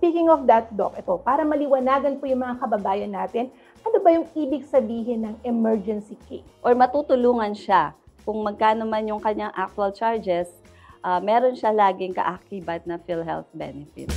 speaking of that, Doc, ito, para maliwanagan po yung mga kababayan natin, ano ba yung ibig sabihin ng emergency case? Or matutulungan siya kung magkano man yung kanyang actual charges, meron siya laging kaakibat na PhilHealth benefit.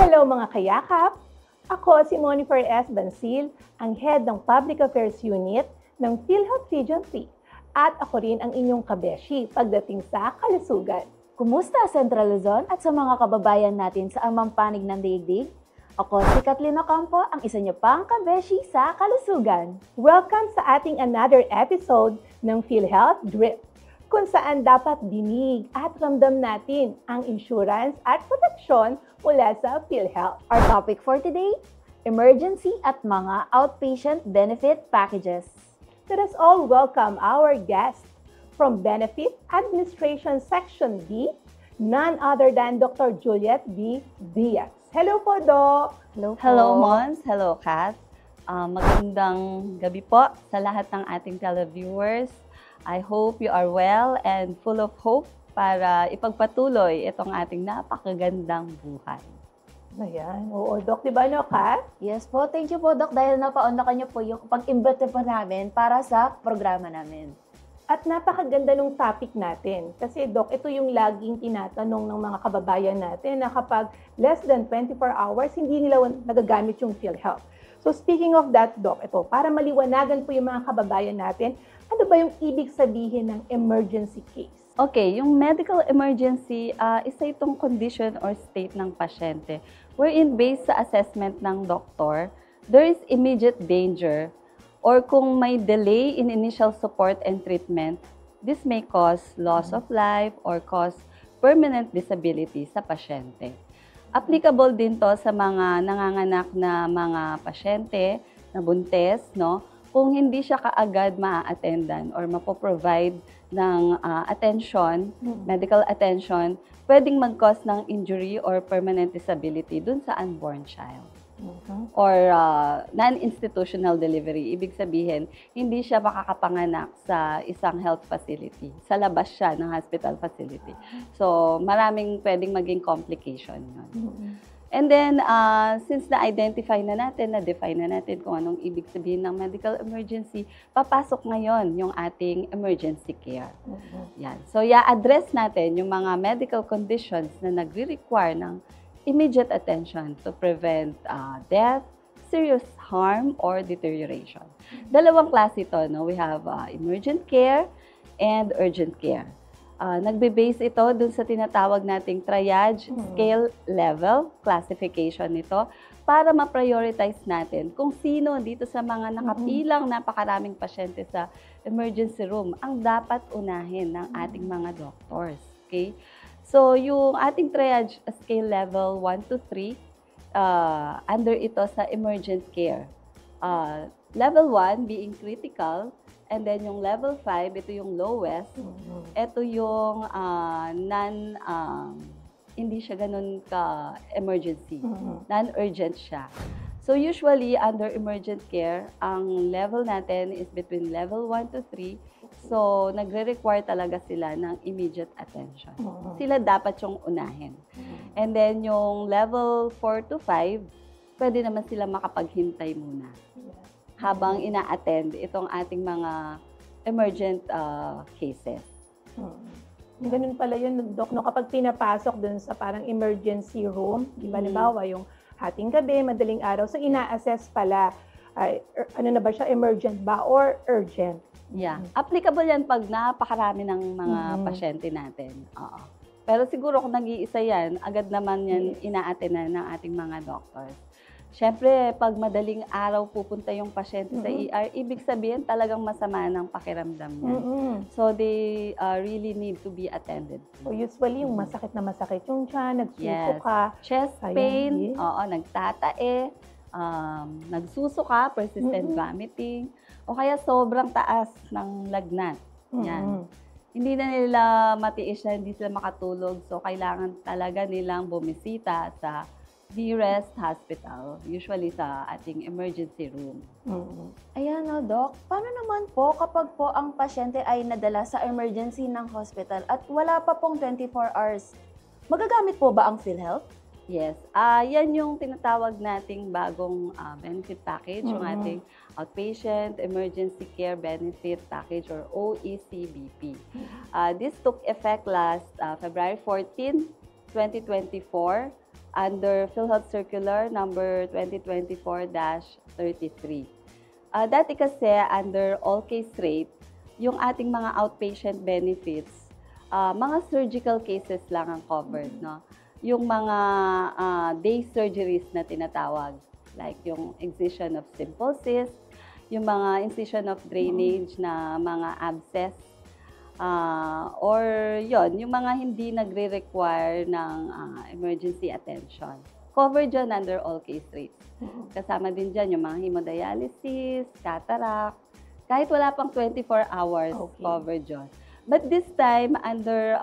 Hello mga kayakap! Ako si Monifer S. Bancil, ang Head ng Public Affairs Unit ng PhilHealth Region 3. At ako rin ang inyong kabeshi pagdating sa kalusugan. Kumusta Central Luzon at sa mga kababayan natin sa amang panig ng daigdig? Ako si Kathleen Ocampo, ang isa niyo pang kabeshi sa kalusugan. Welcome sa ating another episode ng PhilHealth Drip, kung saan dapat dinig at ramdam natin ang insurance at proteksyon mula sa PhilHealth. Our topic for today, emergency at mga outpatient benefit packages. Let us all welcome our guest from Benefit Administration Section B, none other than Dr. Juliet B. Diaz. Hello po, Doc! Hello, Mons. Hello, Kath. Magandang gabi po sa lahat ng ating televiewers. I hope you are well and full of hope para ipagpatuloy itong ating napakagandang buhay. Ayan. Oo, Doc, di ba, no, Kat? Yes po, thank you po Doc dahil napaunlakan niyo po yung pag-imbita po namin para sa programa namin. At napakaganda nung topic natin. Kasi, Doc, ito yung laging tinatanong ng mga kababayan natin na kapag less than 24 hours, hindi nila nagagamit yung PhilHealth. So, speaking of that, Doc, ito, para maliwanagan po yung mga kababayan natin, ano ba yung ibig sabihin ng emergency case? Okay, yung medical emergency, isa itong condition or state ng pasyente wherein based sa assessment ng doktor, there is immediate danger or kung may delay in initial support and treatment, this may cause loss of life or cause permanent disability sa pasyente. Applicable din to sa mga nanganganak na mga pasyente na buntis, no? Kung hindi siya kaagad ma-attendan or mapoprovide ng attention, medical attention, pwedeng mag-cause ng injury or permanent disability dun sa unborn child. Or non-institutional delivery. Ibig sabihin, hindi siya makakapanganak sa isang health facility. Sa labas siya ng hospital facility. So, maraming pwedeng maging complication yun. And then, since na-identify na natin, na-define na natin kung anong ibig sabihin ng medical emergency, papasok ngayon yung ating emergency care. Yan. So, i-address natin yung mga medical conditions na nagre-require ng immediate attention to prevent death, serious harm, or deterioration. Dalawang klase ito, no? We have emergent care and urgent care. Nagbe-base ito dun sa tinatawag nating triage scale level classification nito para ma-prioritize natin kung sino dito sa mga nakapilang napakaraming pasyente sa emergency room ang dapat unahin ng ating mga doctors. Okay? So, yung ating triage scale level 1 to 3, under ito sa emergent care. Level 1 being critical, and then yung level 5, ito yung lowest. Ito yung hindi siya ganun ka-emergency. Non-urgent siya. So usually, under emergent care, ang level natin is between level 1 to 3. So, nagre-require talaga sila ng immediate attention. Sila dapat yung unahin. And then yung level 4 to 5, pwede naman sila makapaghintay muna habang ina-attend itong ating mga emergent cases. Ganun pala yun, Doc, no? Kapag pinapasok dun sa parang emergency room, di ba, halimbawa yung hating gabi, madaling araw, so ina-assess pala, ano na ba siya, emergent ba or urgent? Yeah. Applicable yan pag napakarami ng mga pasyente natin. Oo. Pero siguro kung nag-iisa yan, agad naman yan ina-attend ng ating mga doctors. Siyempre, pag madaling araw pupunta yung pasyente sa Mhm. ER, ibig sabihin talagang masama ng pakiramdam niya. Mm-mm. So, they really need to be attended So to. usually yung Mm. masakit na masakit yung tiyan, nagsuso Yes. ka. Chest Ayan, pain, yes. oo, nagtatae, nagsusuka, persistent Mm-mm. vomiting, o kaya sobrang taas ng lagnat. Yan. Mm-mm. Hindi na nila matiis na, hindi sila makatulog. So, kailangan talaga nilang bumisita sa nearest hospital, usually sa ating emergency room. Mm-mm. Ayan no, Doc. Paano naman po kapag po ang pasyente ay nadala sa emergency ng hospital at wala pa pong 24 hours? Magagamit po ba ang PhilHealth? Yes. Yan yung tinatawag nating bagong benefit package, yung Mhm. ating Outpatient Emergency Care Benefit Package or OECBP. This took effect last February 14, 2024 under PhilHealth Circular number 2024-33. Dati kasi under all case rate, yung ating mga outpatient benefits, mga surgical cases lang ang covered, no? Yung mga day surgeries na tinatawag, like yung excision of simple cyst, yung mga incision of drainage na mga abscess, or yon yung mga hindi nagre-require ng emergency attention. Covered dyan under all case rates. Kasama din dyan yung mga hemodialysis, cataract, kahit wala pang 24 hours, Okay. covered dyan. But this time, under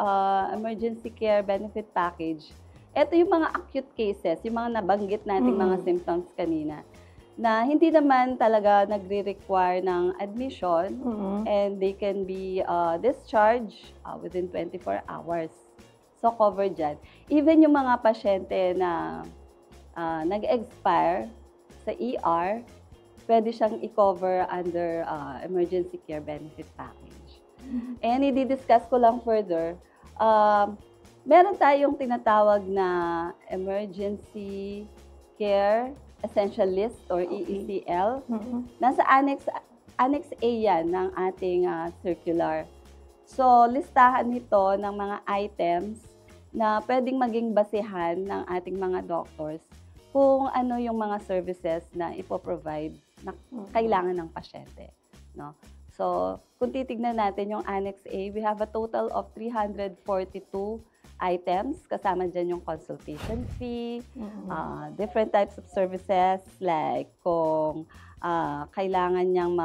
emergency care benefit package, ito yung mga acute cases, yung mga nabanggit nating mga symptoms kanina, na hindi naman talaga nagre-require ng admission, Mm-mm. and they can be discharged within 24 hours. So, covered dyan. Even yung mga pasyente na nag-expire sa ER, pwede siyang i-cover under emergency care benefit package. And i-discuss ko lang further, meron tayong tinatawag na emergency care essential list or EECL. Mm-mm. Nasa Annex A yan ng ating circular. So, listahan nito ng mga items na pwedeng maging basehan ng ating mga doctors kung ano yung mga services na ipoprovide na kailangan ng pasyente. No? So, kung titignan natin yung Annex A, we have a total of 342 items. Kasama dyan yung consultation fee, different types of services like kung kailangan niyang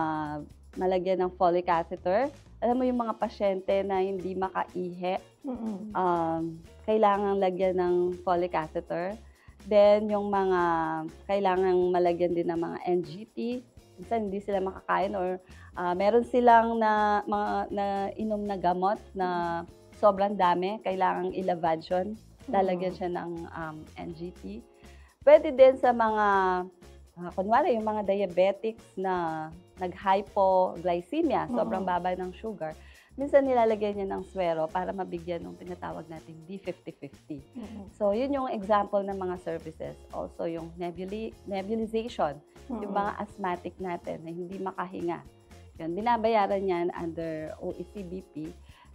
malagyan ng Foley catheter. Alam mo yung mga pasyente na hindi makaihi, kailangan lagyan ng Foley catheter. Then yung mga kailangan malagyan din ng mga NGT, minsan hindi sila makakain or meron silang na inom na gamot na sobrang dami, kailangang ilavation, lalagyan siya ng NGT. Pwede din sa mga, kunwari yung mga diabetics na nag-hypoglycemia, sobrang baba ng sugar, minsan nilalagyan niya ng swero para mabigyan ng tinatawag natin D50-50. So, yun yung example ng mga services. Also, yung nebulization, yung mga asthmatic natin na hindi makahinga. Yun, binabayaran yan under OECBP.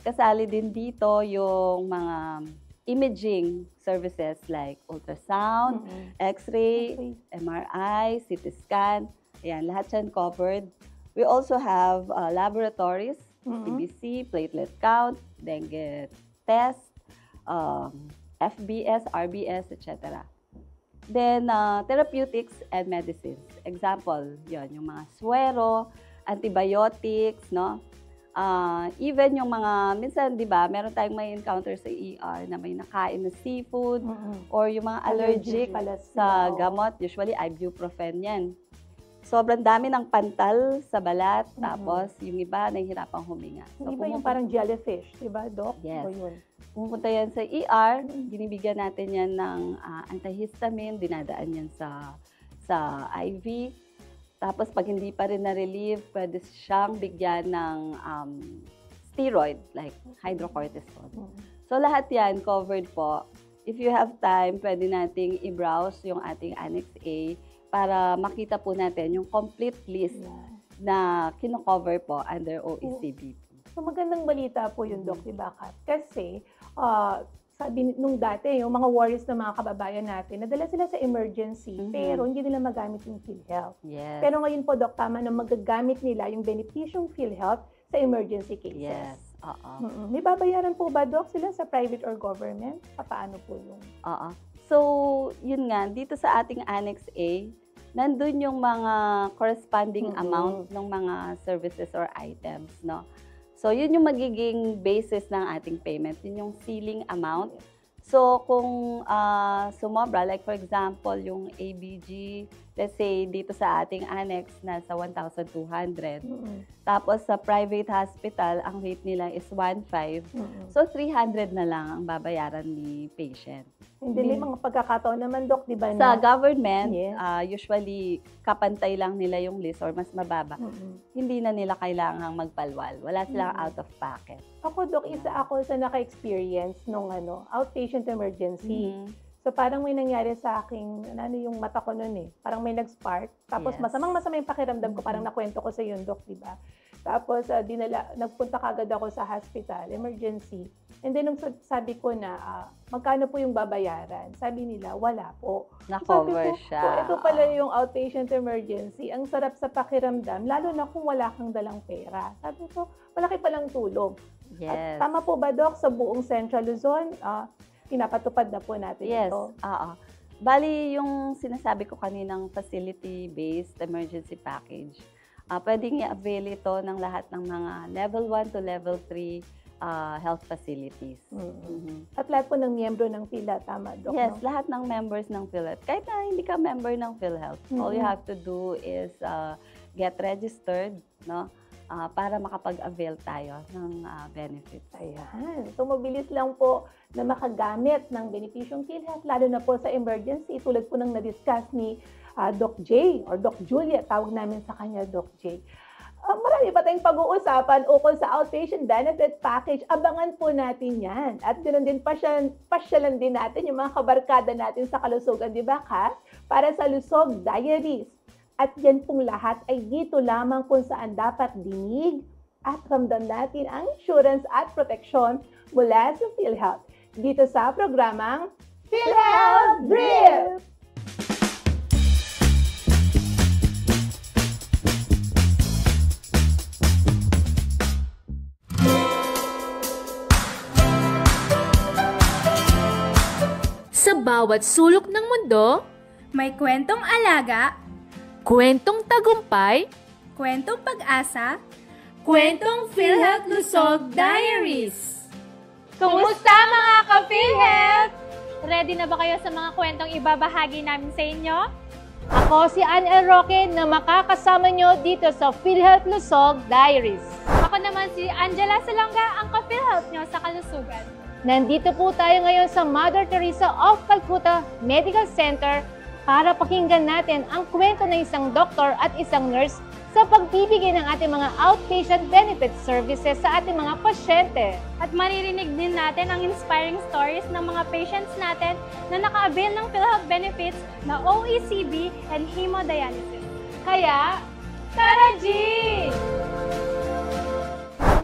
Kasali din dito yung mga imaging services like ultrasound, X-ray, MRI, CT scan. Ayan, lahat yan covered. We also have laboratories, TBC, platelet count, dengue test, FBS, RBS, etc. Then, therapeutics and medicines. Example, yon yung mga swero, antibiotics, no? Even yung mga, minsan, di ba, meron tayong may encounter sa ER na may nakain na seafood or yung mga allergic pala sa sila, gamot, usually ibuprofen yan. Sobrang dami ng pantal sa balat, tapos yung iba nahihirapang huminga. So, Hindi ba yung parang jellyfish, di ba, Doc? Yes. O yun? Pumunta yan sa ER, binibigyan natin yan ng antihistamine, dinadaan yan sa IV. Tapos pag hindi pa rin na-relieve, pwede siyang bigyan ng steroid like hydrocortisone. So lahat yan covered po. If you have time, pwede nating i-browse yung ating Annex A para makita po natin yung complete list na kino-cover po under OECBP. So magandang balita po yun, Doc, di ba, Kat? Kasi sabi nung dati, yung mga worries ng mga kababayan natin, nadala sila sa emergency, pero hindi nila magamit yung PhilHealth. Yes. Pero ngayon po, Doc, tama na magagamit nila yung benepisyong PhilHealth sa emergency cases. Yes. Oo. May babayaran po ba, Doc, sila sa private or government? Paano po yung... Oo. So, yun nga, dito sa ating Annex A, nandun yung mga corresponding amount ng mga services or items, no? So, yun yung magiging basis ng ating payment, yun yung ceiling amount. So, kung sumobra, like for example, yung ABG, let's say dito sa ating annex, nasa 1,200. Tapos sa private hospital, ang rate nila is 1,500. So, 300 na lang ang babayaran ni patient. Hindi mga pagkakataon naman, Doc, di ba? Sa na, government, Yes. Usually, kapantay lang nila yung list or mas mababa. Hindi na nila kailangang magpalwal. Wala silang out of pocket. Ako, Doc, isa ako sa naka-experience nung outpatient emergency. So parang may nangyari sa akin, ano yung mata ko noon eh. Parang may nag-spark. Tapos Yes. masamang-masama yung pakiramdam ko. Parang nakwento ko sa yun, Doc, di ba? Tapos nagpunta kagad ako sa hospital, emergency. And then nung sabi ko na, magkano po yung babayaran? Sabi nila, wala po. Na-cover Sabi ko, siya. ito pala yung outpatient emergency. Ang sarap sa pakiramdam, lalo na kung wala kang dalang pera. Sabi ko, malaki palang tulong. Yes. At tama po ba, Doc, sa buong Central Luzon, pinapatupad na po natin Yes. ito? Oo. Bali, yung sinasabi ko kaninang facility-based emergency package, pwedeng i-avail ito ng lahat ng mga level 1 to level 3 health facilities. At lahat po ng miyembro ng PhilHealth, tama, Doc? Yes, no? lahat ng members ng PhilHealth. Kahit na hindi ka member ng PhilHealth, all you have to do is get registered, no? Para makapag-avail tayo ng benefits. Ayan. So, mabilis lang po na makagamit ng benepisyong PhilHealth, lalo na po sa emergency, tulad po ng na-discuss ni Doc J or Doc Julia, tawag namin sa kanya Doc J. Marami pa tayong pag-uusapan ukol sa outpatient benefit package. Abangan po natin yan. At ganoon din, pasyalan din natin yung mga kabarkada natin sa kalusugan, di ba, Kat? Para sa Lusog Diaries. At yan pong lahat ay dito lamang kung saan dapat dinig at ramdam natin ang insurance at proteksyon mula sa PhilHealth. Dito sa programang PhilHealth Brief! Sa bawat sulok ng mundo, May kwentong alaga, kwentong tagumpay, kwentong pag-asa, kwentong PhilHealth Lusog Diaries. Kumusta mga ka-PhilHealth? Ready na ba kayo sa mga kwentong ibabahagi namin sa inyo? Ako si Ann L. Roque na makakasama nyo dito sa PhilHealth Lusog Diaries. Ako naman si Angela Salonga, ang ka-PhilHealth nyo sa kalusugan. Nandito po tayo ngayon sa Mother Teresa of Calcutta Medical Center para pakinggan natin ang kwento ng isang doktor at isang nurse sa pagbibigay ng ating mga outpatient benefit services sa ating mga pasyente. At maririnig din natin ang inspiring stories ng mga patients natin na naka-avail ng PhilHealth benefits na OECB and hemodialysis. Kaya, tara G!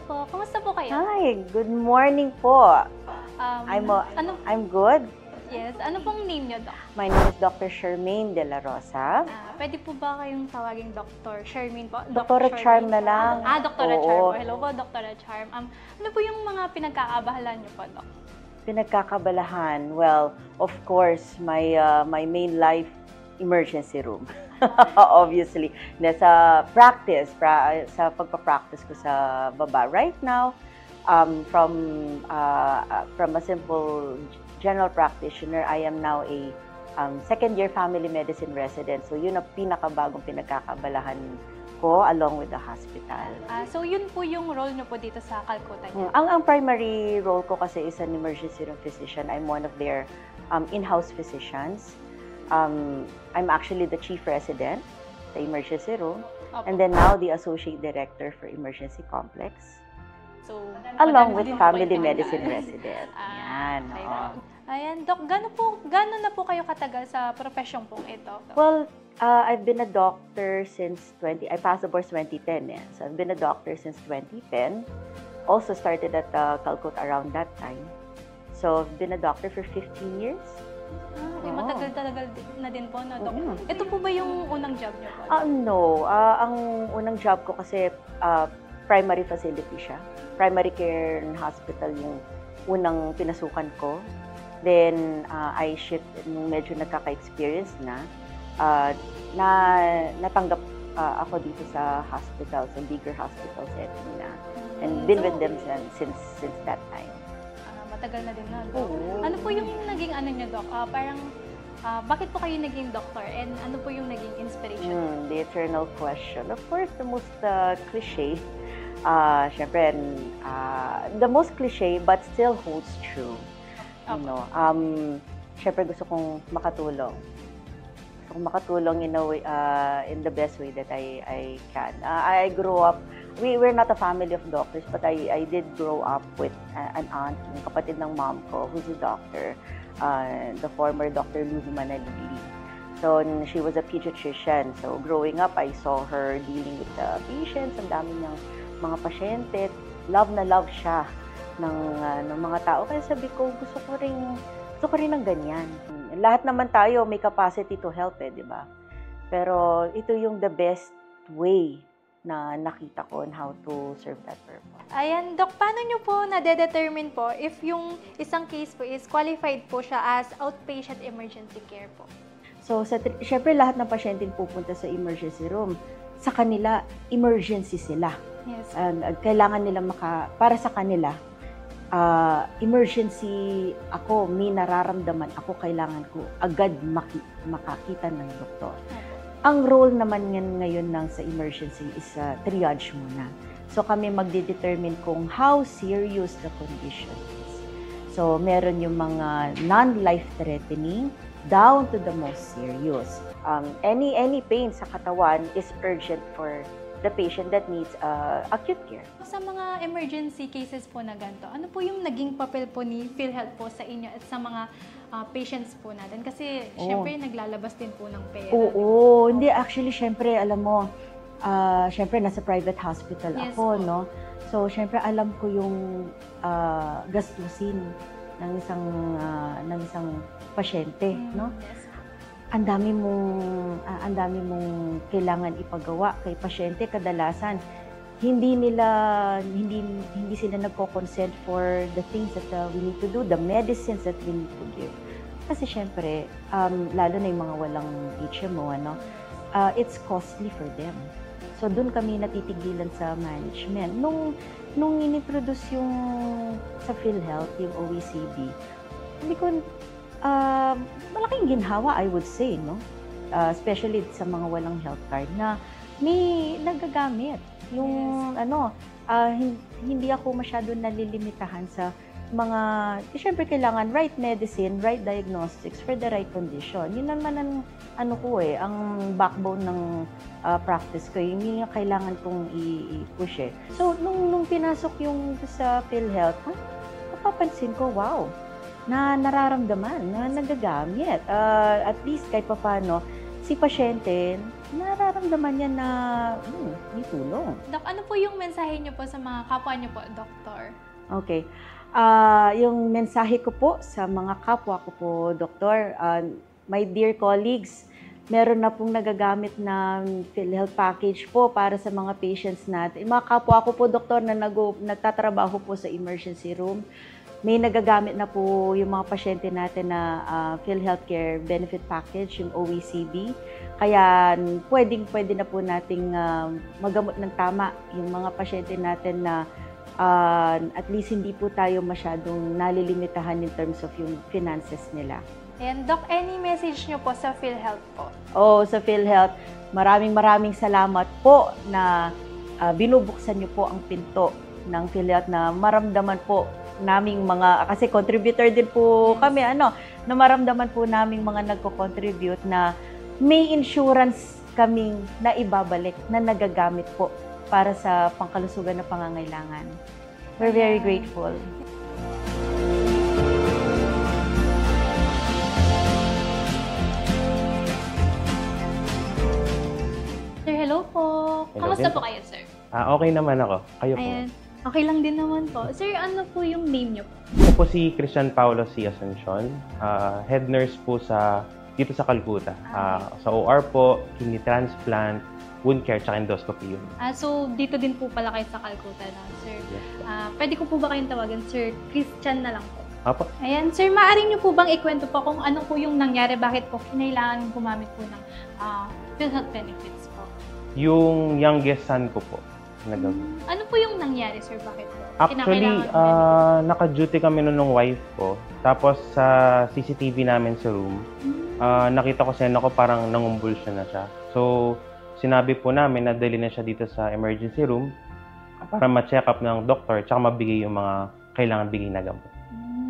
Po, kumusta po kayo? Hi, good morning po. Ano, I'm good. yes, ano pong name nyo, Doc? My name is Dr. Charmaine De La Rosa. Pwede po ba kayong tawagin Dr. Charmaine po? Dr. Charm na lang. Dr. Oo. Charm po. Hello po, Dr. Charm. Ano po yung mga pinagkakabahalan nyo po, Doc? Pinagkakabalahan. Well, of course, my main life emergency room. Obviously. Sa practice, sa pagpa-practice ko sa baba. Right now, from a simple general practitioner, I am now a second-year family medicine resident. So yun ang pinakabagong pinagkakabalahan ko along with the hospital. So yun po yung role nyo po dito sa Calcutta niyo? Ang primary role ko kasi is an emergency room physician. I'm one of their in-house physicians. I'm actually the chief resident sa emergency room. Opo. And then now the associate director for emergency complex. So, Along with din po family yung medicine pinag- resident. Ah, Yan. okay oo. po. Ayan, Doc, gano'n na po kayo katagal sa profesyon pong ito? Doc? Well, I've been a doctor since I passed the board 2010. Eh. So I've been a doctor since 2010. Also started at Calcutta around that time. So, I've been a doctor for 15 years. Okay, Oo. matagal-talagal na din po, no, Doc? Oo. Ito po ba yung unang job niyo po? No. Ang unang job ko kasi primary facility siya. Primary care hospital yung unang pinasukan ko. Then, I shifted nung medyo nagkaka-experience na. Natanggap ako dito sa hospital, sa bigger hospital setting na. And been with them since that time. Matagal na din na, Doc. Oo. Ano po yung naging ano niyo, Doc? Bakit po kayo naging doctor? And ano po yung naging inspiration? The eternal question. Of course, the most cliche. Syempre, the most cliche but still holds true. You know, syempre gusto kong makatulong. Gusto kong makatulong in the best way that I can. I grew up, we're not a family of doctors, but I did grow up with an aunt, yung kapatid ng mom ko, who's a doctor, the former Dr. Luzzie Manalili. So, she was a pediatrician. So, growing up, I saw her dealing with the patients, ang dami niyang mga pasyente. Love na love siya ng mga tao. Kaya sabi ko, gusto ko rin ng ganyan. Lahat naman tayo may capacity to help di ba? Pero ito yung the best way na nakita ko on how to serve that purpose. Ayan, Doc, paano nyo po nade-determine po if yung isang case po is qualified po siya as outpatient emergency care po? So, syempre lahat ng pasyente pupunta sa emergency room. Sa kanila, emergency sila. Yes. Kailangan nila para sa kanila, emergency ako, may nararamdaman ako, kailangan ko agad makakita ng doktor. Ang role naman ngayon sa emergency is triage muna. So kami magde-determine kung how serious the condition is. So meron yung mga non-life-threatening down to the most serious. Any pain sa katawan is urgent for the patient that needs acute care. Sa mga emergency cases po na ganito, ano po yung naging papel po ni PhilHealth po sa inyo at sa mga patients po natin? Kasi syempre naglalabas din po ng pera. Oo, hindi actually syempre alam mo, syempre nasa private hospital Yes ako, po. no? So syempre alam ko yung gastusin ng isang pasyente, no? Yes. Ang dami mong kailangan ipagawa kay pasyente. Kadalasan hindi sila nagko-consent for the things that we need to do, the medicines that we need to give. Kasi syempre, lalo na yung mga walang HMO, it's costly for them. So doon kami natitigilan sa management. Nung inintroduce yung sa PhilHealth, yung OECD, hindi ko malaking ginhawa, I would say, no? Especially sa mga walang health card na may nagagamit. Yung hindi ako masyado nalilimitahan sa mga, syempre kailangan right medicine, right diagnostics for the right condition. Yun naman ang backbone ng practice ko. Yun yung kailangan kong i-push . So, nung pinasok yung sa PhilHealth, napapansin ko, wow, na nararamdaman, na nagagamit. At least kahit paano, si pasyente, nararamdaman niya na may tulong. Doc, ano po yung mensahe niyo po sa mga kapwa niyo po, Doktor? Okay. Yung mensahe ko po sa mga kapwa ko po, Doktor, my dear colleagues, meron na pong nagagamit na PhilHealth package po para sa mga patients natin. Mga kapwa ko po, Doktor, na nagtatrabaho po sa emergency room, may nagagamit na po yung mga pasyente natin na PhilHealth Care Benefit Package, yung OECD. Kaya pwede na po nating magamot ng tama yung mga pasyente natin na at least hindi po tayo masyadong nalilimitahan in terms of yung finances nila. And Doc, any message nyo po sa PhilHealth po? Sa PhilHealth, maraming salamat po na binubuksan nyo po ang pinto ng PhilHealth na maramdaman po naming kasi contributor din po kami, na maramdaman po naming mga nagko-contribute na may insurance kaming na ibabalik na nagagamit po para sa pangkalusugan na pangangailangan. We're very grateful. Sir, hello po. Hello Kamusta din po po. kayo, sir? Okay naman ako. Kayo po. Ayan. Okay lang din naman po. Sir, ano po yung name niyo po? Ako po si Christian Paulo C. Asuncion, head nurse po dito sa Calcutta. Sa OR po, kidney transplant, wound care, tsaka endoscopy yun. So, dito din po pala kayo sa Calcutta na, sir. Yes. Pwede ko po ba kayong tawagan, Sir Christian na lang po? Apo. Ayan, sir, maaari niyo po bang ikwento po kung ano po yung nangyari, bakit po kinailangan gumamit po ng PhilHealth benefits po? Yung youngest son ko po. Ano po yung nangyari, sir? Bakit po? Actually, naka-duty kami nun ng wife ko. Tapos sa CCTV namin sa room, nakita ko siya, parang nangumbulsyon na siya. So, sinabi po namin na dali na siya dito sa emergency room para ma-check up ng doktor tsaka mabigay yung mga kailangan bigay na gamot.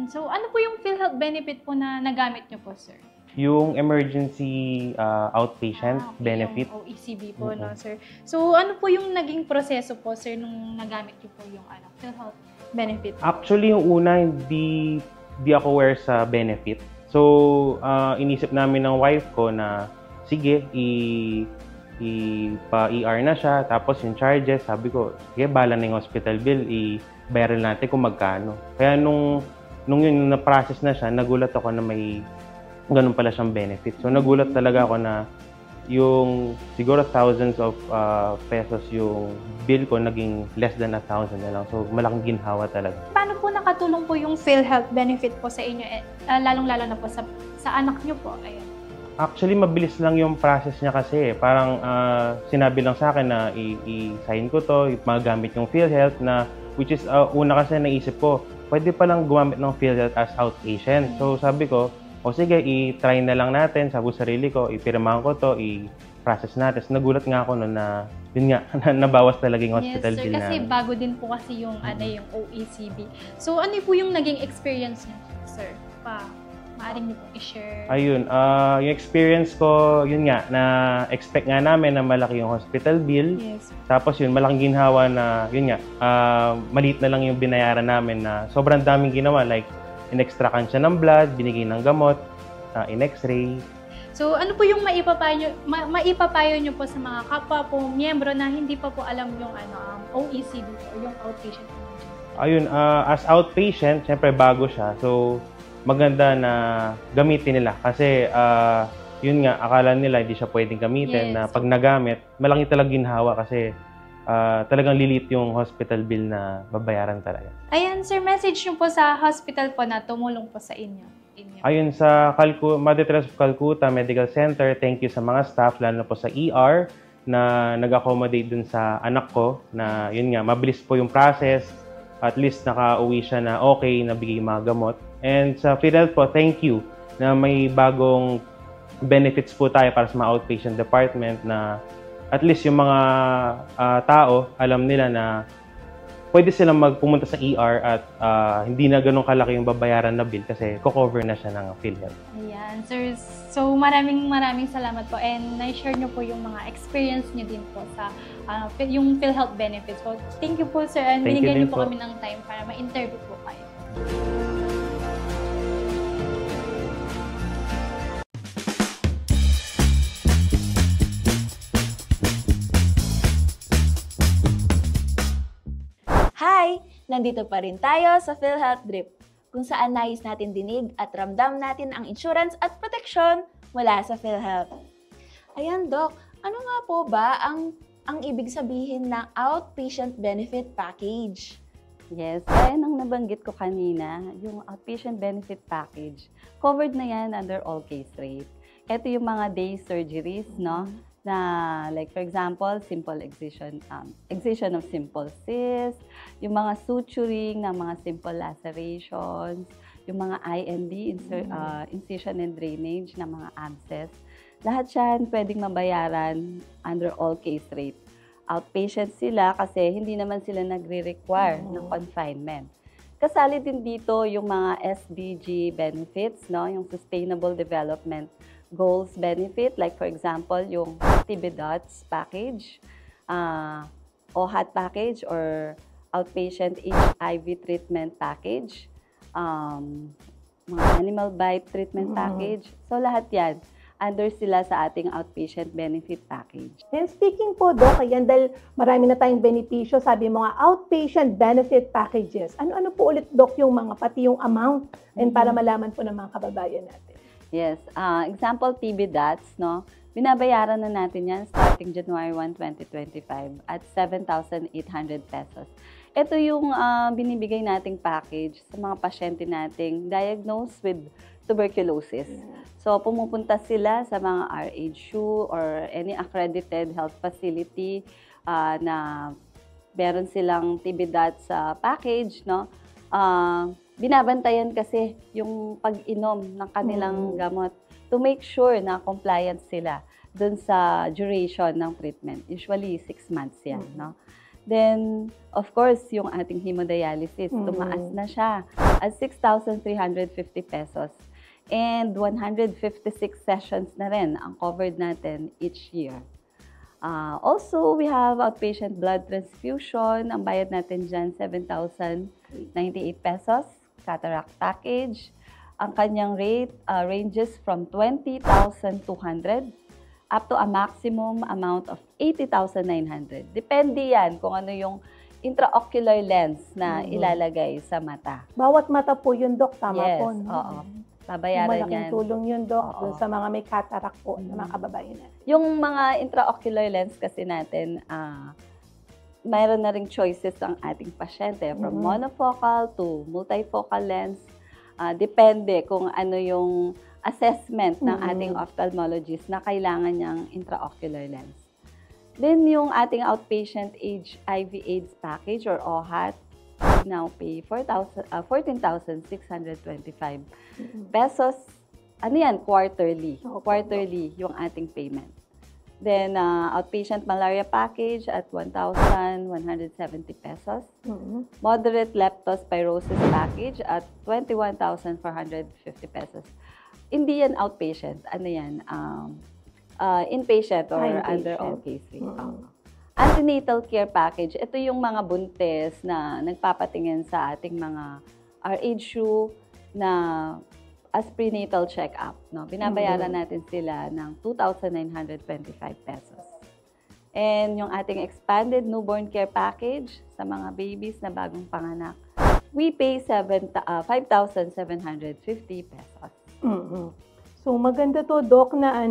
So, ano po yung PhilHealth benefit po na nagamit niyo po, sir? Yung emergency outpatient benefit. Yung OECB po, no, sir? So, ano po yung naging proseso po, sir, nung nagamit niyo po yung PhilHealth benefit? Actually, yung una, hindi ako aware sa benefit. So, inisip namin ng wife ko na, sige, ipa-ER na siya. Tapos yung charges, sabi ko, sige, bala na yung hospital bill, i-viral natin kung magkano. Kaya nung yun na-process na siya, nagulat ako na may ganun pala siyang benefit. So, nagulat talaga ako na yung siguro thousands of pesos yung bill ko, naging less than 1,000 na lang. So, malaking ginhawa talaga. Paano po nakatulong po yung PhilHealth benefit po sa inyo, lalong-lalo na po sa anak niyo po? Ayan. Actually, mabilis lang yung process niya kasi. Parang sinabi lang sa akin na i-sign ko to, magamit yung PhilHealth na, which is una kasi naisip ko, pwede palang gumamit ng PhilHealth as outpatient. So sabi ko, sige, i-try na lang natin, sabi ko sarili ko, ipirmahan ko to, i-process natin. So, nagulat nga ako noon na, yun nga, nabawas talaga yung hospital bill na. Yes, sir, kasi bago din po kasi yung, yung OECB. So ano po yung naging experience niyo, sir? Maaring niyo po i-share. Ayun, yung experience ko, yun nga, na-expect nga namin na malaki yung hospital bill. Yes. Tapos yun, malaking ginhawa na, yun nga, maliit na lang yung binayaran namin na sobrang daming ginawa. Like, in-extracan siya ng blood, binigay ng gamot, in-x-ray. So, ano po yung maipapayo niyo po sa mga kapwa po, miyembro na hindi pa po alam yung OECB o yung outpatient? Ayun, as outpatient, syempre bago siya. So, maganda na gamitin nila kasi yun nga, akala nila hindi siya pwedeng gamitin. Yes. Na pag nagamit, malaki talagang ginhawa kasi talagang lilit yung hospital bill na babayaran talaga. Ayan, sir, message nyo po sa hospital po na tumulong po sa inyo. Ayun, sa Mother Teresa of Calcutta Medical Center, thank you sa mga staff, lalo na po sa ER na nag-accommodate dun sa anak ko na yun nga, mabilis po yung process. At least naka-uwi siya na okay, nabigay yung mga gamot. And sa PhilHealth po, thank you na may bagong benefits po tayo para sa mga outpatient department na at least yung mga tao, alam nila na pwede silang magpumunta sa ER at hindi na ganun kalaki yung babayaran na bill kasi co-cover na siya ng PhilHealth. Ayan, sir. So maraming salamat po and na-share nyo po yung mga experience nyo din po sa yung PhilHealth benefits po. Thank you po, sir. And binigyan nyo po kami ng time para ma-interview po kayo. Hi! Nandito pa rin tayo sa PhilHealth Drip, kung saan nais natin dinig at ramdam natin ang insurance at proteksyon mula sa PhilHealth. Ayan, Doc, ano nga po ba ang ibig sabihin ng outpatient benefit package? Yes, kaya nang nabanggit ko kanina, yung outpatient benefit package, covered na yan under all case rate. Ito yung mga day surgeries, no? Na like for example, simple excision of simple cyst, yung mga suturing ng mga simple lacerations, yung mga IND, incision and drainage ng mga abscess. Lahat yan pwedeng mabayaran under all case rate. Outpatient sila kasi hindi naman sila nagre-require ng confinement. Kasali din dito yung mga SDG benefits, no? Yung Sustainable Development Goals benefit, like for example, yung TB-DOTS package, OHAT package or outpatient HIV treatment package, mga animal bite treatment package. So lahat yan under sila sa ating outpatient benefit package. And speaking po, Doc, ayan, dahil marami na tayong benepisyo, sabi mo nga, outpatient benefit packages. Ano-ano po ulit, Doc, yung mga, pati yung amount, and para malaman po ng mga kababayan natin? Yes, example TB DATS, no? Binabayaran na natin yan starting January 1, 2025 at 7,800 pesos. Ito yung binibigay nating package sa mga pasyente nating diagnosed with tuberculosis. So, pumupunta sila sa mga RHU or any accredited health facility na meron silang TB DATS sa package, no? Binabantayan kasi yung pag-inom ng kanilang gamot to make sure na compliant sila dun sa duration ng treatment. Usually, 6 months yan, no? Then, of course, yung ating hemodialysis, tumaas na siya at 6,350 pesos. And 156 sessions na rin ang covered natin each year. Also, we have outpatient blood transfusion. Ang bayad natin dyan, 7,098 pesos. Cataract package. Ang kanyang rate ranges from 20,200 up to a maximum amount of 80,900. Depende yan kung ano yung intraocular lens na ilalagay sa mata. Bawat mata po yun, Doc, tama Yes, po. No? oo. Babayaran Malaking yan. tulong yun, Doc, Oo. dun sa mga may cataract po na mga kababayan natin. Yung mga intraocular lens kasi natin, mayroon na ring choices ang ating pasyente from monofocal to multifocal lens. Depende kung ano yung assessment ng ating ophthalmologist na kailangan niyang intraocular lens. Then yung ating outpatient HIV/AIDS package or OHAT, we now pay 14,625 pesos. Ano yan? Quarterly. Quarterly yung ating payment. Then, outpatient malaria package at 1,170 pesos. Moderate leptospirosis package at 21,450 pesos. Hindi yan outpatient. Ano yan? Inpatient or under all case rate. Antenatal care package. Ito yung mga buntis na nagpapatingin sa ating mga RHU na as prenatal check-up. No? Binabayaran natin sila ng 2,925 pesos. And yung ating expanded newborn care package sa mga babies na bagong panganak, we pay 5,750 pesos. So maganda to, Doc, na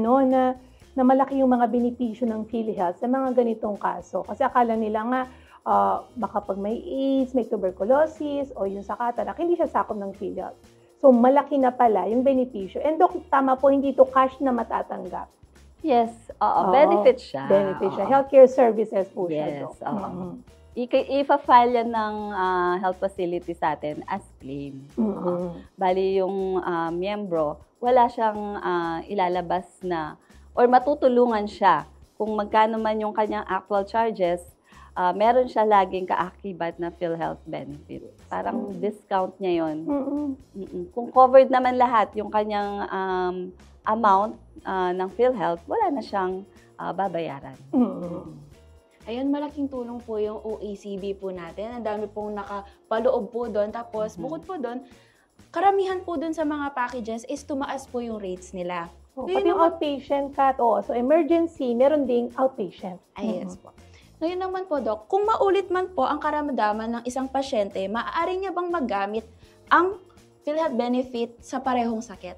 na malaki yung mga benepisyo ng PhilHealth sa mga ganitong kaso. Kasi akala nila nga baka pag may AIDS, may tuberculosis o yung sa cataract, hindi siya sakop ng PhilHealth. So malaki na pala yung benepisyo. And Doc, tama po, hindi to cash na matatanggap. Yes, benefit siya. Benefit siya. Healthcare services po siya, Doc. Ipa-file yan ng health facility sa atin as claim. Bali yung miyembro, wala siyang ilalabas na or matutulungan siya kung magkano man yung kanyang actual charges, meron siya laging kaakibat na PhilHealth benefit. Parang discount niya yon. Kung covered naman lahat yung kanyang amount ng PhilHealth, wala na siyang babayaran. Ayun, malaking tulong po yung OACB po natin. Ang dami pong nakapaloob po doon. Tapos, bukod po doon, karamihan po doon sa mga packages is tumaas po yung rates nila. Pati yung outpatient cut, so emergency, meron ding outpatient. Yes po. Ngayon naman po, Doc, kung maulit man po ang karamdaman ng isang pasyente, maaari niya bang magamit ang PhilHealth benefit sa parehong sakit?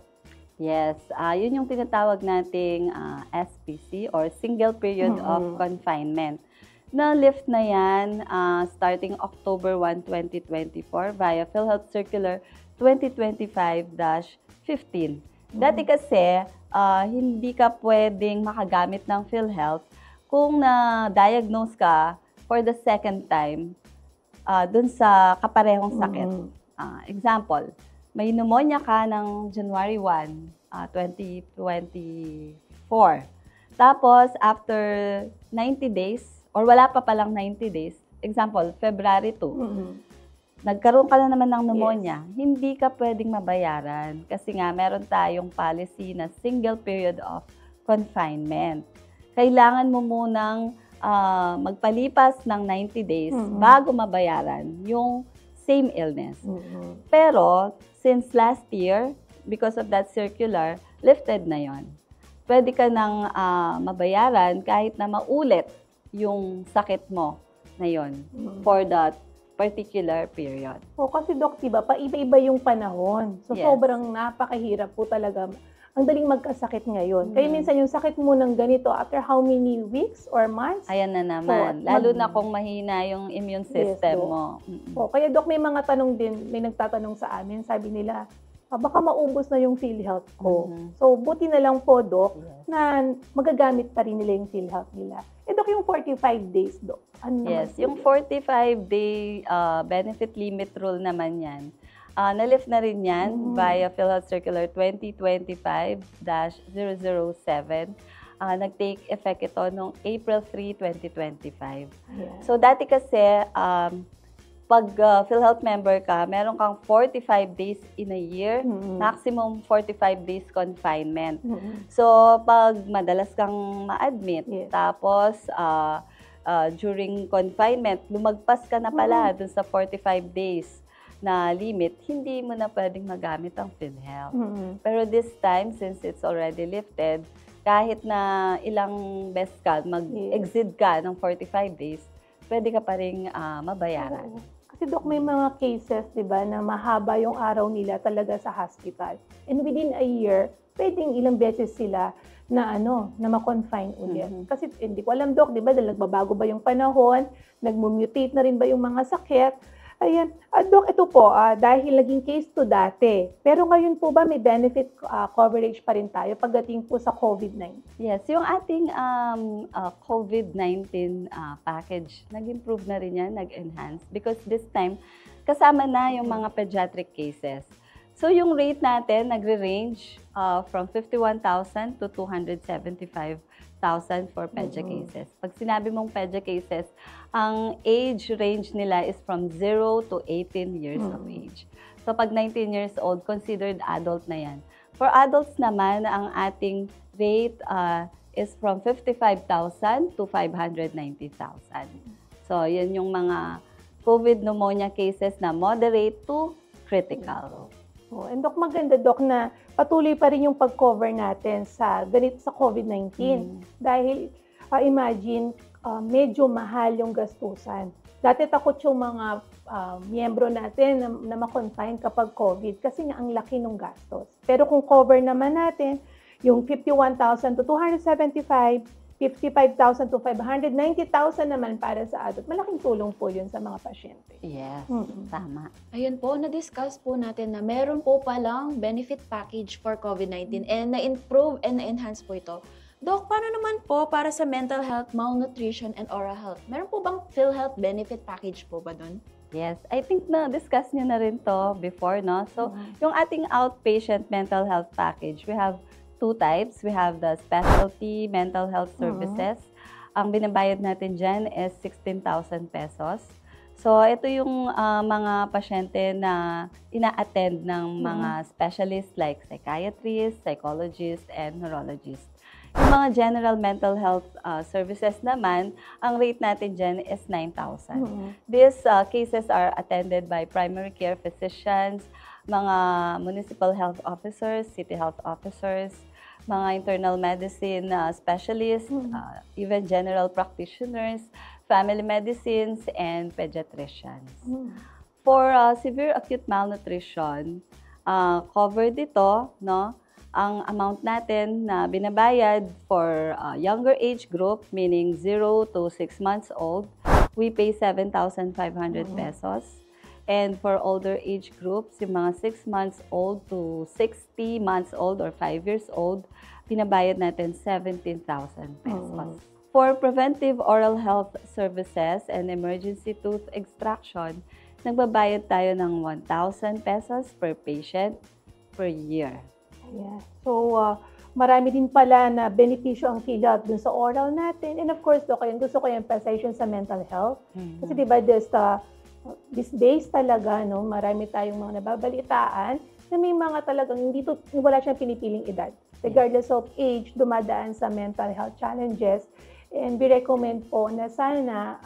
Yes, yun yung tinatawag nating SPC or Single Period of Confinement. Na-lift na yan starting October 1, 2024 via PhilHealth Circular 2025-15. Dati kasi, hindi ka pwedeng makagamit ng PhilHealth kung na-diagnose ka for the second time dun sa kaparehong sakit. Example, may pneumonia ka ng January 1, 2024. Tapos, after 90 days, or wala pa palang 90 days, example, February 2, nagkaroon ka na naman ng pneumonia, hindi ka pwedeng mabayaran kasi nga meron tayong policy na single period of confinement. Kailangan mo munang magpalipas ng 90 days bago mabayaran yung same illness. Pero, since last year, because of that circular, lifted na yon. pwede ka nang mabayaran kahit na maulit yung sakit mo na yun for that particular period. O kasi Doc, diba, paiba-iba yung panahon. So Yes. sobrang napakahirap po talaga. Ang daling magkasakit ngayon. Kaya minsan yung sakit mo ng ganito, after how many weeks or months? Ayan na naman. Lalo na kung mahina yung immune system Doc. mo. O, kaya Doc, may mga tanong din, may nagtatanong sa amin, sabi nila, baka maubos na yung PhilHealth ko. So, buti na lang po, Doc, na magagamit pa rin nila yung PhilHealth nila. Doc, yung 45 days, Doc. Ano Yes, naman yung 45-day benefit limit rule naman yan. Na-lift na rin yan via PhilHealth Circular 2025-007. Nag-take effect ito noong April 3, 2025. Yeah. So, dati kasi, pag PhilHealth member ka, meron kang 45 days in a year, maximum 45 days confinement. So, pag madalas kang ma-admit, tapos during confinement, lumagpas ka na pala dun sa 45 days na limit, hindi mo na pwedeng magamit ang PhilHealth. Pero this time, since it's already lifted, kahit na ilang beses ka, mag-exceed ka ng 45 days, pwede ka pa rin mabayaran. Kasi Doc, may mga cases, di ba, na mahaba yung araw nila talaga sa hospital. And within a year, pwedeng ilang beses sila na na ma-confine ulit. Kasi hindi ko alam, Doc, di ba, dahil nagbabago ba yung panahon, nagmutate na rin ba yung mga sakit. Ayan. Doc, ito po, dahil naging case to dati, pero ngayon po ba may benefit coverage pa rin tayo pagdating po sa COVID-19? Yes, yung ating COVID-19 package, nag-improve na rin yan, nag-enhance. Because this time, kasama na yung mga pediatric cases. So yung rate natin, nagre-range from 51,000 to 275,000 for pedia cases. Pag sinabi mong pedia cases, ang age range nila is from 0 to 18 years of age. So pag 19 years old, considered adult na yan. For adults naman, ang ating rate is from 55,000 to 590,000. So yan yung mga COVID pneumonia cases na moderate to critical. And Doc, maganda Doc na patuloy pa rin yung pag-cover natin sa ganito sa COVID-19. Dahil imagine, medyo mahal yung gastusan. Dati takot yung mga miyembro natin na ma-confine kapag COVID kasi nga ang laki ng gastos. Pero kung cover naman natin, yung 51,000 to 275, 55,000 to 590,000 naman para sa adult. Malaking tulong po yun sa mga pasyente. Yes, tama. Ayun po, na-discuss po natin na meron po palang benefit package for COVID-19 and na-improve and na-enhance po ito. Doc, paano naman po para sa mental health, malnutrition, and oral health? Meron po bang PhilHealth benefit package po ba doon? Yes, I think na-discuss nyo na rin to before, no? So, yung ating outpatient mental health package, we have two types. We have the specialty mental health services. Ang binabayad natin dyan is 16,000 pesos. So, ito yung mga pasyente na ina-attend ng mga specialists like psychiatrists, psychologists, and neurologists. Yung mga general mental health services naman, ang rate natin dyan is 9,000. These cases are attended by primary care physicians, mga municipal health officers, city health officers, mga internal medicine specialists, even general practitioners, family medicines, and pediatricians. For severe acute malnutrition, covered ito, no? Ang amount natin na binabayad for younger age group, meaning 0 to 6 months old, we pay 7,500 pesos. And for older age groups, yung mga 6 months old to 60 months old or 5 years old, binabayad natin 17,000 pesos. For preventive oral health services and emergency tooth extraction, nagbabayad tayo ng 1,000 pesos per patient per year. Yeah. So, marami din pala na benepisyo ang PhilHealth dun sa oral natin. And of course, Doc, gusto ko i-emphasize yun sa mental health. Kasi diba, these days talaga, no, marami tayong mga nababalitaan na may mga talagang wala siyang pinipiling edad. Regardless of age, dumadaan sa mental health challenges. And we recommend po na sana